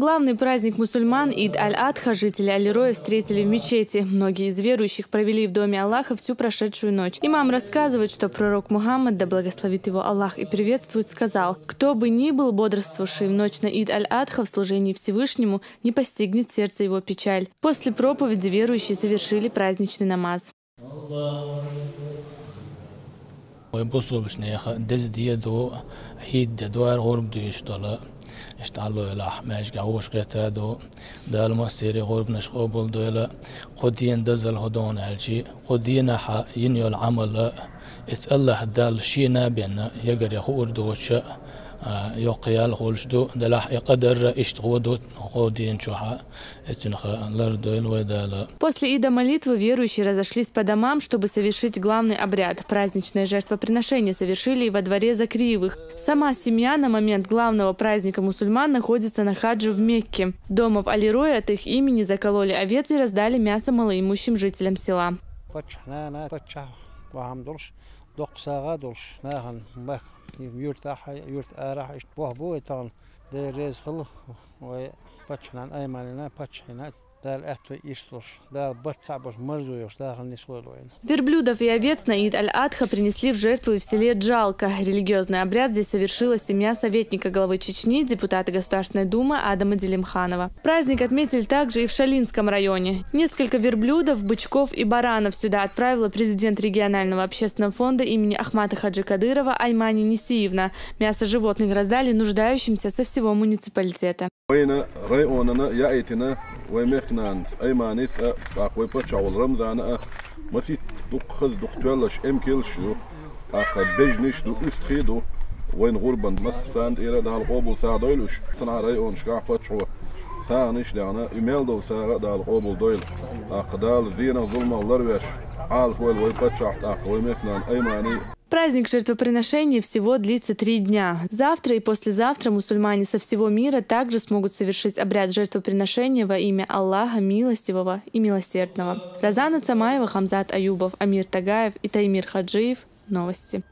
Главный праздник мусульман Ид Аль-Адха жители Аль-Роя встретили в мечети. Многие из верующих провели в доме Аллаха всю прошедшую ночь. Имам рассказывает, что пророк Мухаммад, да благословит его Аллах и приветствует, сказал: «Кто бы ни был бодрствовавший в ночь на Ид Аль-Адха в служении Всевышнему, не постигнет сердце его печаль». После проповеди верующие совершили праздничный намаз. اشتعلوا إلى حماش جعوش قتادو دال مصيري غرب نشقوبل دولا قدين دزل هدون هالشي قدين حا ينيو العمل اتسأله دال شينا بين يقر يخور دوش يقيال خولشدو دلاح يقدر اشتغودو قدين شوحا اتنخ لردويل ودالا. После Ида молитвы верующие разошлись по домам, чтобы совершить главный обряд. Праздничное жертвоприношение совершили и во дворе Закриевых. Сама семья на момент главного праздника мусульман находится на хаджи в Мекке. Дома в Аль-Рое от их имени закололи овец и раздали мясо малоимущим жителям села. Верблюдов и овец на Ид Аль-Адха принесли в жертву и в селе Джалка. Религиозный обряд здесь совершила семья советника главы Чечни, депутата Государственной Думы Адама Делимханова. Праздник отметили также и в Шалинском районе. Несколько верблюдов, бычков и баранов сюда отправила президент регионального общественного фонда имени Ахмата Хаджи Кадырова Аймани Несиевна. Мясо животных раздали нуждающимся со всего муниципалитета. ومخنان أي مانيس أقوي بتشاول رمضان مسيت دخز دختلش كيلشو أقد بجنش دو استخيدو وين غربان مساند إيراد هالقبول ساعدويلوش صنع رأيون شكاح بتشوا سانيش لأنا إيميل دو ساعة هالقبول دويل أقدال زينة ظلمة لرويش عال شوي الوي بتشاح أقوي مخنان أي ماني. Праздник жертвоприношения всего длится 3 дня. Завтра и послезавтра мусульмане со всего мира также смогут совершить обряд жертвоприношения во имя Аллаха Милостивого и Милосердного. Розана Цамаева, Хамзат Аюбов, Амир Тагаев и Таймир Хаджиев. Новости.